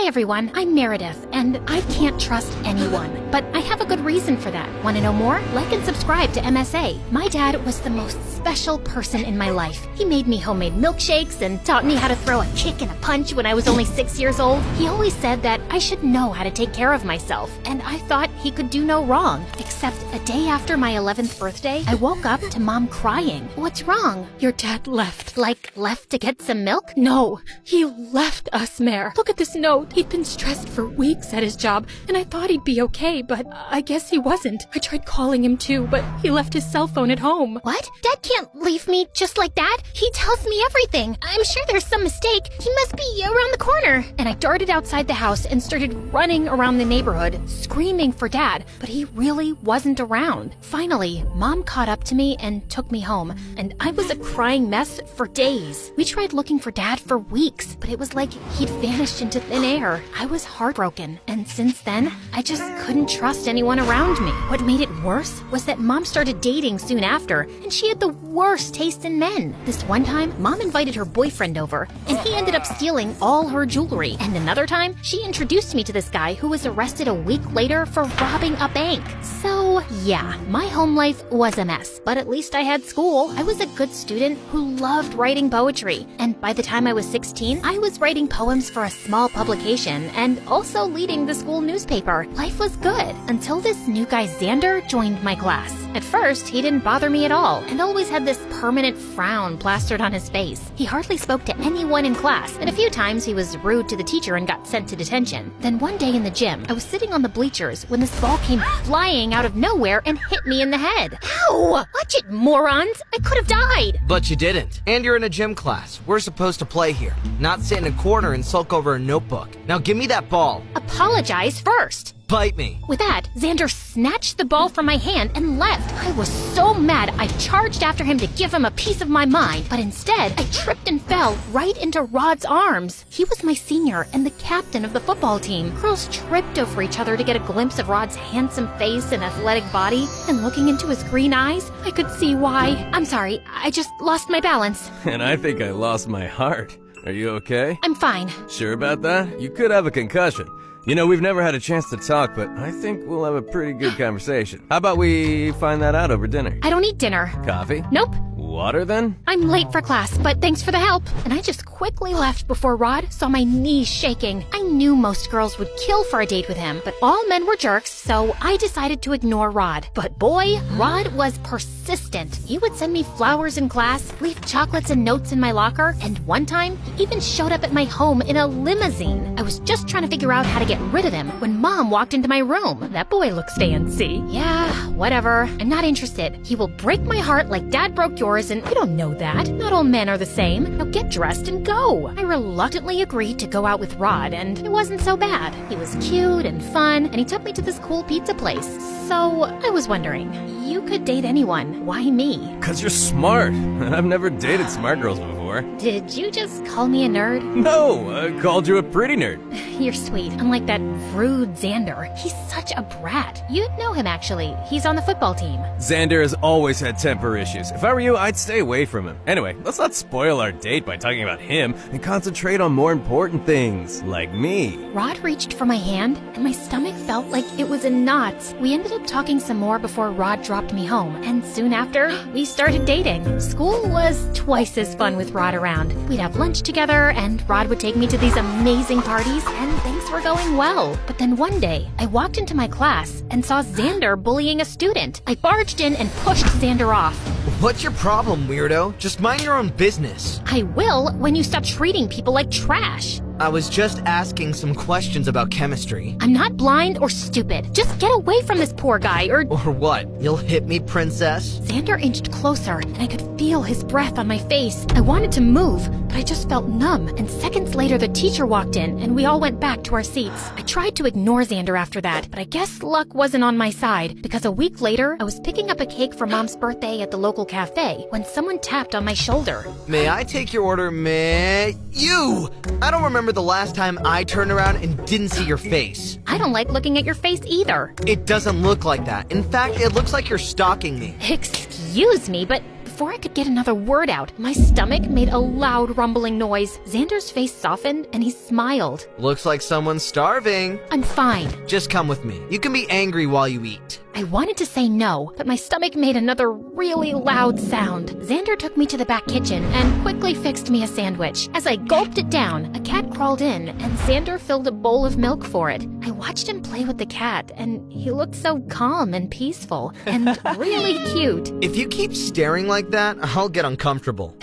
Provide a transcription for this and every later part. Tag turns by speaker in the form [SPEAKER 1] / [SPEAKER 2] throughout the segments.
[SPEAKER 1] everyone, I'm Meredith, and I can't trust anyone. But I have a good reason for that. Want to know more? Like and subscribe to MSA. My dad was the most special person in my life. He made me homemade milkshakes and taught me how to throw a kick and a punch when I was only 6 years old. He always said that I should know how to take care of myself, and I thought he could do no wrong. Except a day after my 11th birthday, I woke up to Mom crying. What's wrong? Your dad left. Like, left to get some milk? No, he left us, Mare. Look at this note. He'd been stressed for weeks at his job, and I thought he'd be okay, but I guess he wasn't. I tried calling him too, but he left his cell phone at home. What? Dad can't leave me just like that. He tells me everything. I'm sure there's some mistake. He must be around the corner. And I darted outside the house and started running around the neighborhood, screaming for Dad, but he really wasn't around. Finally, Mom caught up to me and took me home, and I was a crying mess for days. We tried looking for Dad for weeks, but it was like he'd vanished into thin air. I was heartbroken, and since then, I just couldn't trust anyone around me. What made it worse was that Mom started dating soon after, and she had the worst taste in men. This one time, Mom invited her boyfriend over, and he ended up stealing all her jewelry. And another time, she introduced me to this guy who was arrested a week later for robbing a bank. So, yeah, my home life was a mess, but at least I had school. I was a good student who loved writing poetry, and by the time I was 16, I was writing poems for a small publication and also leading the school newspaper. Life was good until this new guy Xander joined my class. At first, he didn't bother me at all and always had this permanent frown plastered on his face. He hardly spoke to anyone in class, and a few times he was rude to the teacher and got sent to detention. Then one day in the gym, I was sitting on the bleachers when this ball came flying out of nowhere and hit me in the head. Ow! Watch it, morons! I could have died!
[SPEAKER 2] But you didn't. And you're in a gym class. We're supposed to play here, not sit in a corner and sulk over a notebook. Now give me that ball.
[SPEAKER 1] Apologize first.
[SPEAKER 2] Bite me.
[SPEAKER 1] With that, Xander snatched the ball from my hand and left. I was so mad I charged after him to give him a piece of my mind, but instead, I tripped and fell right into Rod's arms. He was my senior and the captain of the football team. Girls tripped over each other to get a glimpse of Rod's handsome face and athletic body, and looking into his green eyes, I could see why. I'm sorry, I just lost my balance.
[SPEAKER 3] And I think I lost my heart. Are you okay?
[SPEAKER 1] I'm fine.
[SPEAKER 3] Sure about that? You could have a concussion. You know, we've never had a chance to talk, but I think we'll have a pretty good conversation. How about we find that out over dinner?
[SPEAKER 1] I don't eat dinner.
[SPEAKER 3] Coffee?
[SPEAKER 1] Nope.
[SPEAKER 3] Water, then?
[SPEAKER 1] I'm late for class, but thanks for the help. And I just quickly left before Rod saw my knees shaking. I knew most girls would kill for a date with him, but all men were jerks, so I decided to ignore Rod. But boy, Rod was persistent. He would send me flowers in class, leave chocolates and notes in my locker, and one time, he even showed up at my home in a limousine. I was just trying to figure out how to get rid of him when Mom walked into my room. That boy looks fancy. Yeah, whatever. I'm not interested. He will break my heart like Dad broke yours, and you don't know that. Not all men are the same. Now get dressed and go. I reluctantly agreed to go out with Rod, and it wasn't so bad. He was cute and fun, and he took me to this cool pizza place. So, I was wondering, you could date anyone. Why me?
[SPEAKER 3] 'Cause you're smart. I've never dated smart girls before.
[SPEAKER 1] Did you just call me a nerd?
[SPEAKER 3] No, I called you a pretty nerd.
[SPEAKER 1] You're sweet, unlike that rude Xander. He's such a brat. You'd know him, actually. He's on the football team.
[SPEAKER 3] Xander has always had temper issues. If I were you, I'd stay away from him. Anyway, let's not spoil our date by talking about him and concentrate on more important things, like me.
[SPEAKER 1] Rod reached for my hand, and my stomach felt like it was in knots. We ended up talking some more before Rod dropped me home, and soon after, we started dating. School was twice as fun with Rod around. We'd have lunch together, and Rod would take me to these amazing parties, and things were going well. But then one day, I walked into my class and saw Xander bullying a student. I barged in and pushed Xander off.
[SPEAKER 2] What's your problem, weirdo? Just mind your own business.
[SPEAKER 1] I will when you stop treating people like trash.
[SPEAKER 2] I was just asking some questions about chemistry.
[SPEAKER 1] I'm not blind or stupid. Just get away from this poor guy, or
[SPEAKER 2] what? You'll hit me, princess?
[SPEAKER 1] Xander inched closer, and I could feel his breath on my face. I wanted to move, but I just felt numb. And seconds later, the teacher walked in, and we all went back to our seats. I tried to ignore Xander after that, but I guess luck wasn't on my side, because a week later, I was picking up a cake for Mom's birthday at the local cafe when someone tapped on my shoulder.
[SPEAKER 2] May I take your order, You! I don't remember the last time I turned around and didn't see your face.
[SPEAKER 1] I don't like looking at your face either.
[SPEAKER 2] It doesn't look like that. In fact, it looks like you're stalking me.
[SPEAKER 1] Excuse me, but before I could get another word out, my stomach made a loud rumbling noise. Xander's face softened and he smiled.
[SPEAKER 2] Looks like someone's starving.
[SPEAKER 1] I'm fine.
[SPEAKER 2] Just come with me. You can be angry while you eat.
[SPEAKER 1] I wanted to say no, but my stomach made another really loud sound. Xander took me to the back kitchen and quickly fixed me a sandwich. As I gulped it down, a cat crawled in and Xander filled a bowl of milk for it. I watched him play with the cat and he looked so calm and peaceful and really cute.
[SPEAKER 2] If you keep staring like that, I'll get uncomfortable.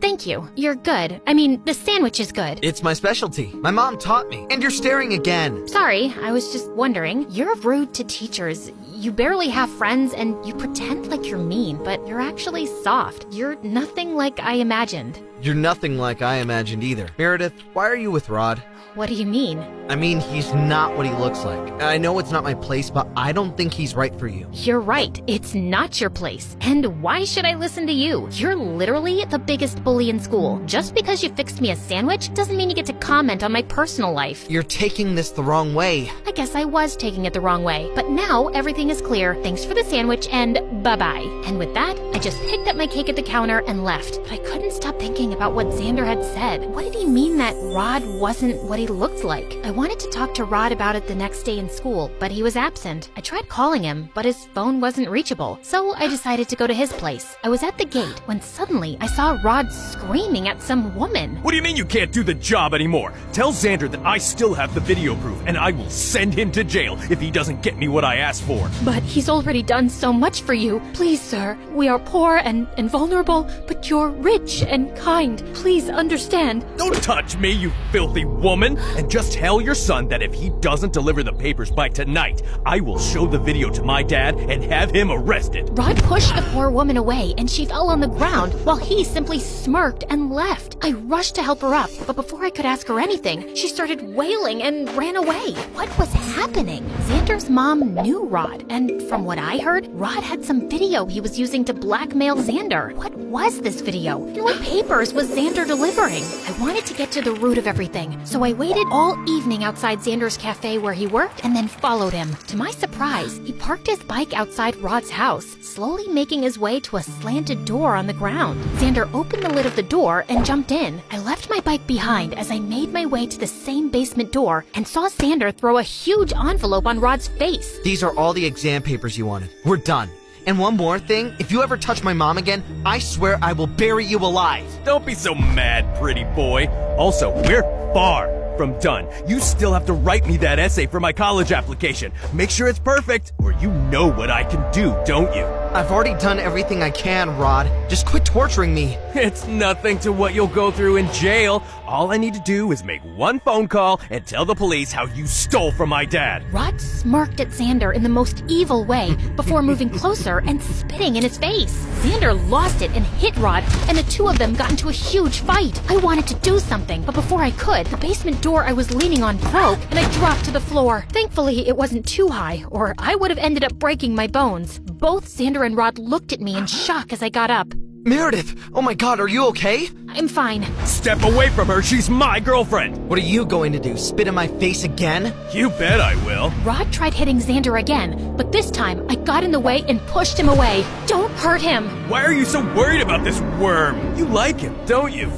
[SPEAKER 1] Thank you. You're good. I mean, the sandwich is good.
[SPEAKER 2] It's my specialty. My mom taught me. And you're staring again.
[SPEAKER 1] Sorry, I was just wondering. You're rude to teachers. You barely have friends and you pretend like you're mean, but you're actually soft. You're nothing like I imagined.
[SPEAKER 2] You're nothing like I imagined either. Meredith, why are you with Rod?
[SPEAKER 1] What do you mean?
[SPEAKER 2] I mean, he's not what he looks like. I know it's not my place, but I don't think he's right for you.
[SPEAKER 1] You're right. It's not your place. And why should I listen to you? You're literally the biggest bully in school. Just because you fixed me a sandwich doesn't mean you get to comment on my personal life.
[SPEAKER 2] You're taking this the wrong way.
[SPEAKER 1] I guess I was taking it the wrong way. But now everything is clear. Thanks for the sandwich and bye-bye. And with that, I just picked up my cake at the counter and left. But I couldn't stop thinking about what Xander had said. What did he mean that Rod wasn't what he looked like? I wanted to talk to Rod about it the next day in school, but he was absent. I tried calling him, but his phone wasn't reachable, so I decided to go to his place. I was at the gate when suddenly I saw Rod screaming at some woman.
[SPEAKER 3] What do you mean you can't do the job anymore? Tell Xander that I still have the video proof, and I will send him to jail if he doesn't get me what I asked for.
[SPEAKER 1] But he's already done so much for you. Please, sir, we are poor and vulnerable, but you're rich and kind. Please understand.
[SPEAKER 3] Don't touch me, you filthy woman! And just tell your son that if he doesn't deliver the papers by tonight, I will show the video to my dad and have him arrested.
[SPEAKER 1] Rod pushed the poor woman away and she fell on the ground while he simply smirked and left. I rushed to help her up, but before I could ask her anything, she started wailing and ran away. What was happening? Xander's mom knew Rod, and from what I heard, Rod had some video he was using to blackmail Xander. What was this video? And what papers was Xander delivering? I wanted to get to the root of everything, so I waited all evening outside Xander's cafe where he worked and then followed him. To my surprise, he parked his bike outside Rod's house, slowly making his way to a slanted door on the ground. Xander opened the lid of the door and jumped in. I left my bike behind as I made my way to the same basement door and saw Xander throw a huge envelope on Rod's face.
[SPEAKER 2] These are all the exam papers you wanted. We're done. And one more thing, if you ever touch my mom again, I swear I will bury you alive.
[SPEAKER 3] Don't be so mad, pretty boy. Also, we're far from done. You still have to write me that essay for my college application. Make sure it's perfect, or you know what I can do, don't you?
[SPEAKER 2] I've already done everything I can, Rod. Just quit torturing me.
[SPEAKER 3] It's nothing to what you'll go through in jail. All I need to do is make one phone call and tell the police how you stole from my dad.
[SPEAKER 1] Rod smirked at Xander in the most evil way before moving closer and spitting in his face. Xander lost it and hit Rod, and the two of them got into a huge fight. I wanted to do something, but before I could, the basement door I was leaning on broke, and I dropped to the floor. Thankfully, it wasn't too high, or I would have ended up breaking my bones. Both Xander and Rod looked at me in shock as I got up.
[SPEAKER 2] Meredith! Oh my god, are you okay?
[SPEAKER 1] I'm fine.
[SPEAKER 3] Step away from her, she's my girlfriend!
[SPEAKER 2] What are you going to do, spit in my face again?
[SPEAKER 3] You bet I will.
[SPEAKER 1] Rod tried hitting Xander again, but this time I got in the way and pushed him away. Don't hurt him!
[SPEAKER 3] Why are you so worried about this worm? You like him, don't you?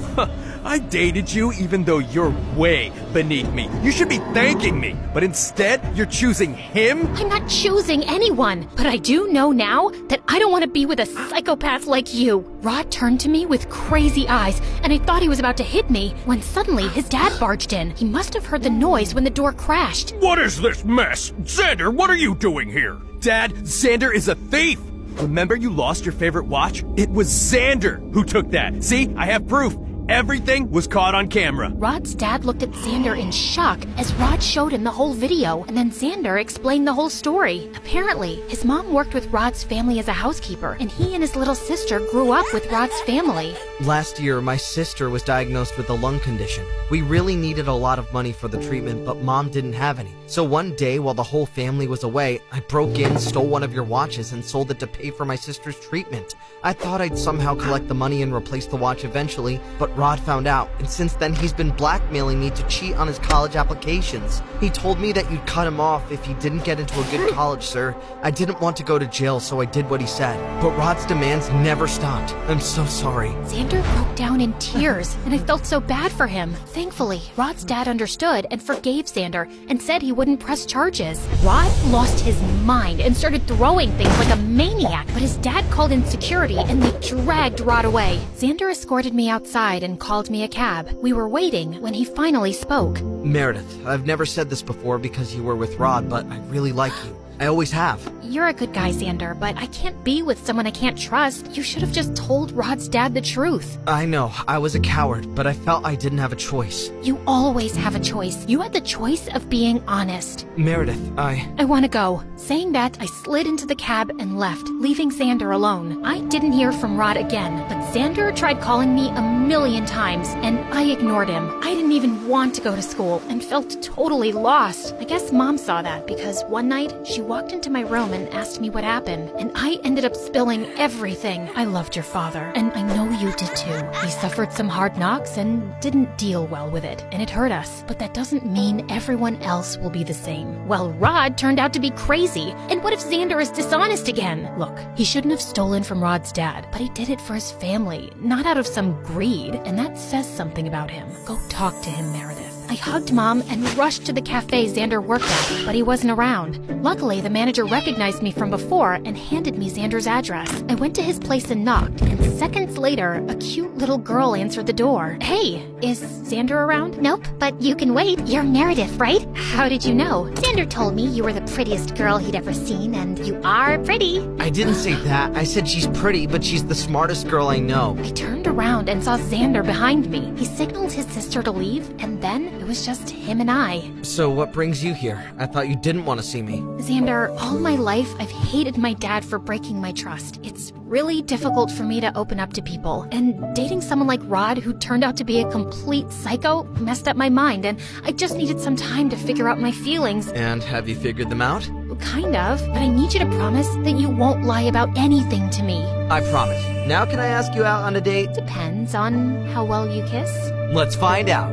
[SPEAKER 3] I dated you even though you're way beneath me. You should be thanking me, but instead, you're choosing him?
[SPEAKER 1] I'm not choosing anyone, but I do know now that I don't want to be with a psychopath like you. Rod turned to me with crazy eyes, and I thought he was about to hit me when suddenly his dad barged in. He must have heard the noise when the door crashed.
[SPEAKER 3] What is this mess? Xander, what are you doing here? Dad, Xander is a thief! Remember you lost your favorite watch? It was Xander who took that. See, I have proof. Everything was caught on camera.
[SPEAKER 1] Rod's dad looked at Xander in shock as Rod showed him the whole video, and then Xander explained the whole story. Apparently, his mom worked with Rod's family as a housekeeper, and he and his little sister grew up with Rod's family.
[SPEAKER 2] Last year, my sister was diagnosed with a lung condition. We really needed a lot of money for the treatment, but Mom didn't have any. So one day, while the whole family was away, I broke in, stole one of your watches, and sold it to pay for my sister's treatment. I thought I'd somehow collect the money and replace the watch eventually, but Rod found out, and since then he's been blackmailing me to cheat on his college applications. He told me that you'd cut him off if he didn't get into a good college, sir. I didn't want to go to jail, so I did what he said. But Rod's demands never stopped. I'm so sorry.
[SPEAKER 1] Xander broke down in tears, and I felt so bad for him. Thankfully, Rod's dad understood and forgave Xander and said he wouldn't press charges. Rod lost his mind and started throwing things like a maniac, but his dad called in security and they dragged Rod away. Xander escorted me outside and called me a cab. We were waiting when he finally spoke.
[SPEAKER 2] Meredith, I've never said this before because you were with Rod, but I really like you. I always have.
[SPEAKER 1] You're a good guy, Xander, but I can't be with someone I can't trust. You should have just told Rod's dad the truth.
[SPEAKER 2] I know, I was a coward, but I felt I didn't have a choice.
[SPEAKER 1] You always have a choice. You had the choice of being honest.
[SPEAKER 2] Meredith,
[SPEAKER 1] I want to go. Saying that, I slid into the cab and left, leaving Xander alone. I didn't hear from Rod again, but Xander tried calling me a million times, and I ignored him. I didn't even want to go to school and felt totally lost. I guess Mom saw that because one night she walked into my room and asked me what happened, and I ended up spilling everything. I loved your father, and I know you did too. He suffered some hard knocks and didn't deal well with it, and it hurt us, but that doesn't mean everyone else will be the same. Well, Rod turned out to be crazy, and what if Xander is dishonest again? Look, he shouldn't have stolen from Rod's dad, but he did it for his family, not out of some greed, and that says something about him. Go talk to him, Meredith. I hugged Mom and rushed to the cafe Xander worked at, but he wasn't around. Luckily, the manager recognized me from before and handed me Xander's address. I went to his place and knocked, and seconds later, a cute little girl answered the door. Hey, is Xander around? Nope, but you can wait. You're Meredith, right? How did you know? Xander told me you were the prettiest girl he'd ever seen, and you are pretty.
[SPEAKER 2] I didn't say that. I said she's pretty, but she's the smartest girl I know.
[SPEAKER 1] I turned around and saw Xander behind me. He signaled his sister to leave, and then it was just him and I.
[SPEAKER 2] So what brings you here? I thought you didn't want to see me.
[SPEAKER 1] Xander, all my life I've hated my dad for breaking my trust. It's really difficult for me to open up to people, and dating someone like Rod, who turned out to be a complete psycho, messed up my mind, and I just needed some time to figure out my feelings.
[SPEAKER 2] And have you figured them out?
[SPEAKER 1] Kind of, but I need you to promise that you won't lie about anything to me.
[SPEAKER 2] I promise. Now can I ask you out on a date?
[SPEAKER 1] Depends on how well you kiss.
[SPEAKER 2] Let's find out.